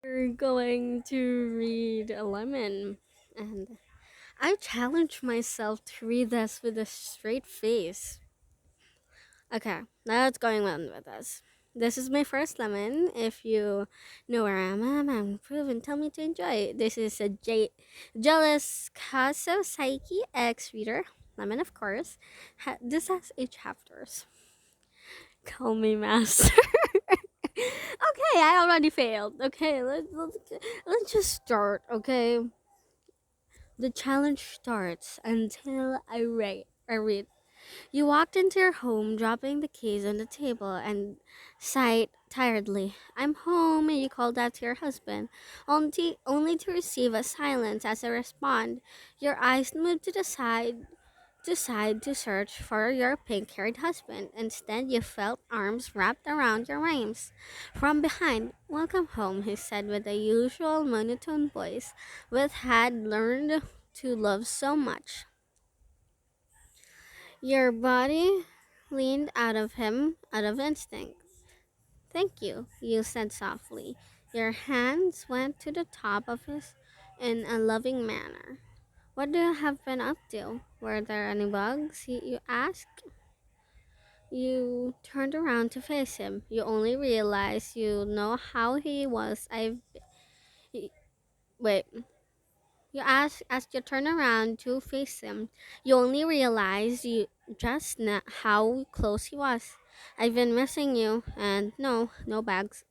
We're going to read a lemon, and I challenge myself to read this with a straight face. Okay, now it's going on with us. This is my first lemon. If you know where I am, I'm proven. Tell me to enjoy. This is a jealous Kouso Saiki X reader lemon, of course. This has 8 chapters. Call me master. Okay, I already failed. Okay, let's just start. Okay, the challenge starts until I read. You walked into your home, dropping the keys on the table, and sighed tiredly. I'm home, you called out to your husband, only to receive a silence as a response. Your eyes moved to the side to search for your pink-haired husband. Instead, you felt arms wrapped around your reins. From behind, welcome home, he said with the usual monotone voice With had learned to love so much. Your body leaned out of instinct. Thank you said softly. Your hands went to the top of his in a loving manner. What do you have been up to? Were there any bugs? You asked. You turned around to face him. You only realized you know how he was. Wait. You asked as you turn around to face him. You only realized you how close he was. I've been missing you, and no bugs.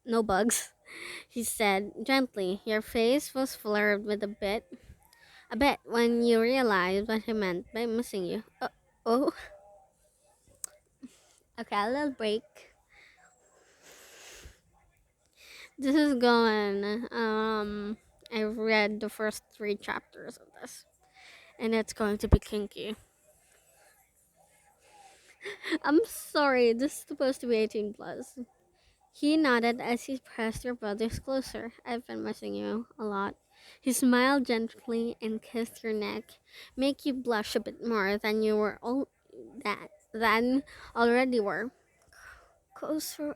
He said gently. Your face was flured with a bit when you realized what he meant by missing you. Oh, okay, a little break. This is going. I read the first 3 chapters of this, and it's going to be kinky. I'm sorry, this is supposed to be 18 plus. He nodded as he pressed your brothers closer. I've been missing you a lot. He smiled gently and kissed your neck, make you blush a bit more than you were than already were. Kouso,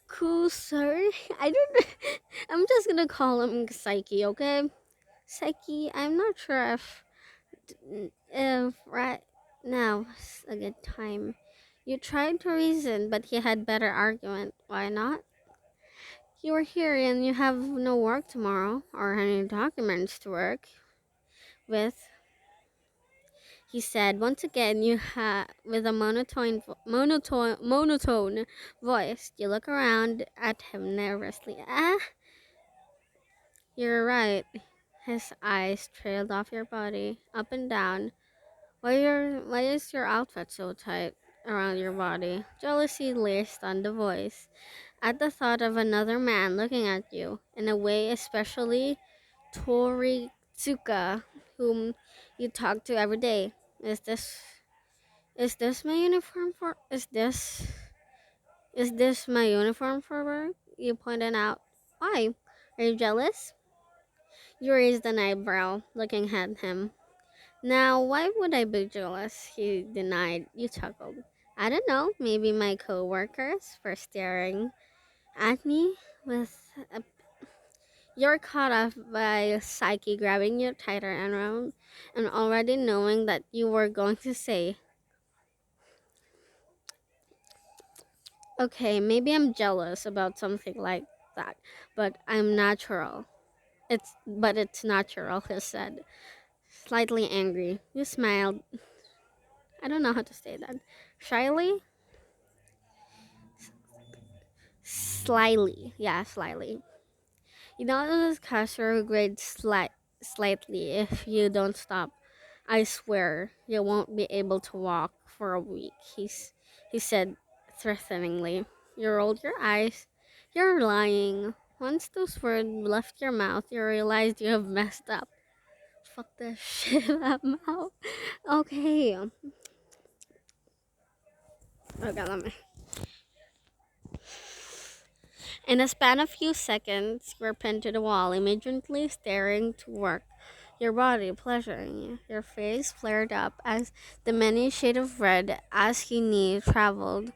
Kouso, I don't. I'm just gonna call him Saiki, okay? Saiki, I'm not sure if right now's a good time. You tried to reason, but he had better argument. Why not? You are here and you have no work tomorrow or any documents to work with, he said once again with a monotone voice. You look around at him nervously. You're right. His eyes trailed off your body, up and down. Why is your outfit so tight around your body? Jealousy laced on the voice. At the thought of another man looking at you, in a way especially Toritsuka, whom you talk to every day. Is this is this my uniform for is this my uniform for work? You pointed out. Why? Are you jealous? You raised an eyebrow, looking at him. Now, why would I be jealous? He denied. You chuckled. I don't know, maybe my coworkers for staring at me with a You're caught off by Psyche grabbing you tighter and around and already knowing that you were going to say, okay, maybe I'm jealous about something like that, but I'm natural. It's natural, he said, slightly angry. You smiled. I don't know how to say that. Shyly? Slyly. Yeah, slyly. You know this cashier grade slightly if you don't stop. I swear you won't be able to walk for a week, he said threateningly. You rolled your eyes. You're lying. Once those words left your mouth, you realized you have messed up. Fuck this shit up, mouth. Okay. Okay, let me. In a span of few seconds, you were pinned to the wall, immediately staring to work, your body pleasuring you. Your face flared up as the many shade of red as your knee traveled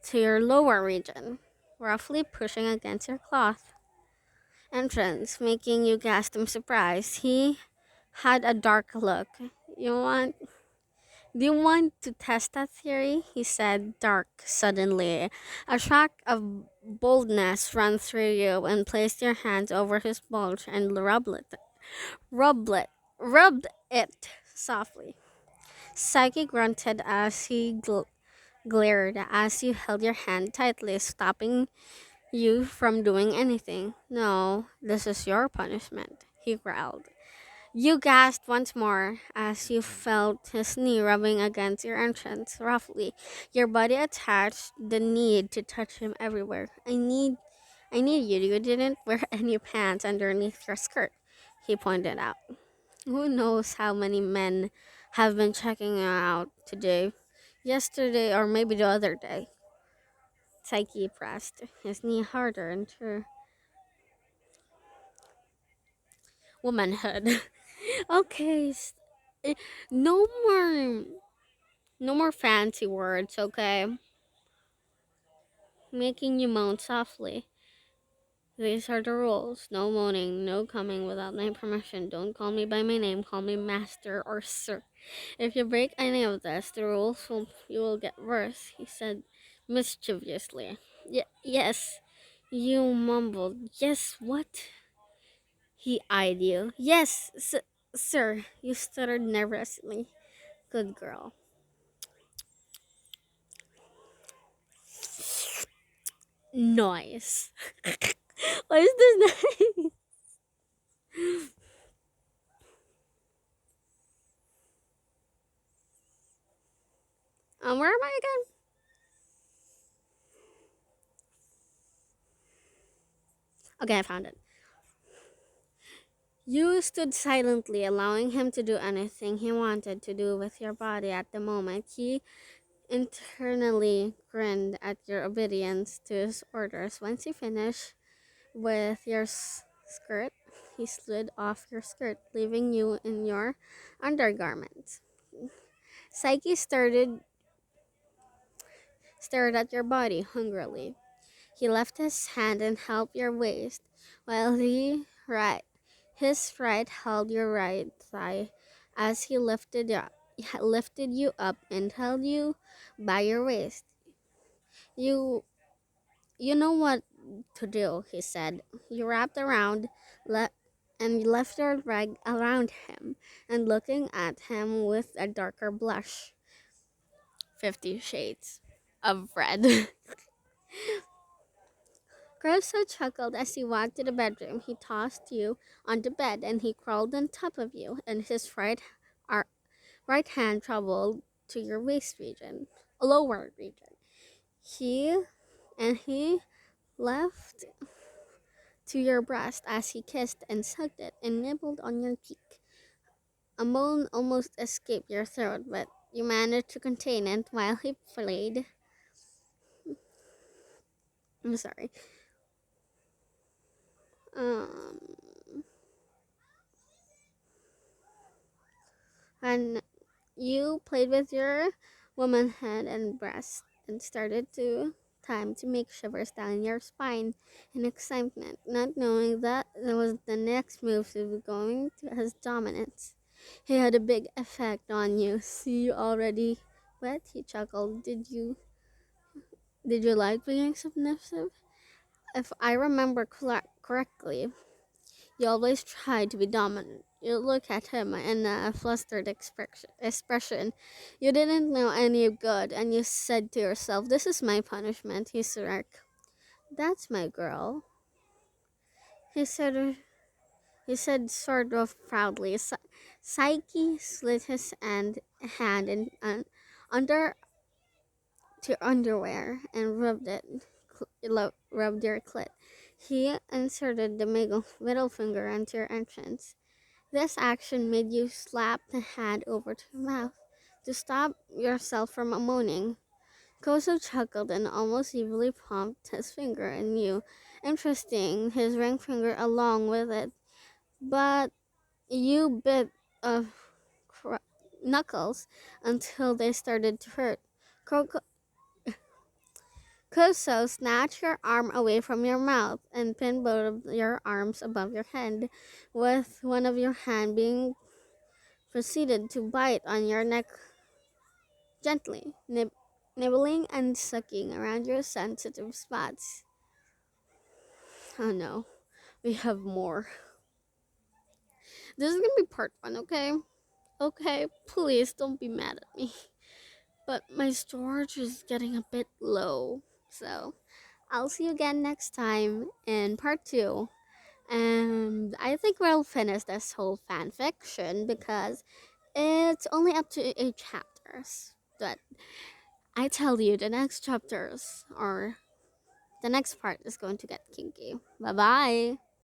to your lower region, roughly pushing against your cloth. entrance, making you gasp in surprise. He had a dark look. You want Do you want to test that theory? He said, dark suddenly. A shock of boldness ran through you and placed your hands over his bulge and rubbed it, rubbed it softly. Saiki grunted as he glared as you held your hand tightly, stopping you from doing anything. No, this is your punishment, he growled. You gasped once more as you felt his knee rubbing against your entrance roughly. Your body attached the need to touch him everywhere. I need you. You didn't wear any pants underneath your skirt, he pointed out. Who knows how many men have been checking you out today, yesterday, or maybe the other day. Saiki pressed his knee harder into womanhood. Okay, eh, no more No more fancy words, okay? Making you moan softly. These are the rules. No moaning, no coming without my permission. Don't call me by my name. Call me master or sir. If you break any of this, the rules you will get worse, he said mischievously. Yes, you mumbled. Yes, what? He eyed you. Yes, sir, you stuttered nervously. Good girl. Noise. What is this noise? Where am I again? Okay, I found it. You stood silently, allowing him to do anything he wanted to do with your body at the moment. He internally grinned at your obedience to his orders. Once you finished with your skirt, he slid off your skirt, leaving you in your undergarments. Psyche stared at your body hungrily. He left his hand and helped your waist, while his right held your right thigh as he lifted you up and held you by your waist. You you know what to do, he said. You wrapped around le- and left your rag around him and looking at him with a darker blush. 50 shades of red. Kouso chuckled as he walked to the bedroom. He tossed you on the bed and he crawled on top of you, and his ar- right hand traveled to your waist region, lower region. He he left to your breast as he kissed and sucked it and nibbled on your cheek. A moan almost escaped your throat, but you managed to contain it while he played. I'm sorry. Um, and you played with your womanhood and breast and started to time to make shivers down your spine in excitement, not knowing that it was the next move to be going to his dominance. He had a big effect on you. See you already wet? He chuckled. Did you like being submissive? If I remember correctly, you always try to be dominant. You look at him in a flustered expression. You didn't know any good, and you said to yourself, "This is my punishment." He smirked. "That's my girl," he said. He said, sort of proudly. Saiki slid his hand in, under to underwear and rubbed your clit. He inserted the middle finger into your entrance. This action made you slap the hand over to your mouth to stop yourself from moaning. Kouso chuckled and almost evilly pumped his finger in you, interesting his ring finger along with it. But you bit of cr- knuckles until they started to hurt. Kouso, snatch your arm away from your mouth and pin both of your arms above your head, with one of your hand being proceeded to bite on your neck gently, nibbling and sucking around your sensitive spots. Oh no, we have more. This is gonna be part one, okay? Okay, please don't be mad at me. But my storage is getting a bit low, so I'll see you again next time in part two. And I think we'll finish this whole fan fiction because it's only up to 8 chapters. But I tell you, the next chapters or the next part is going to get kinky. Bye bye.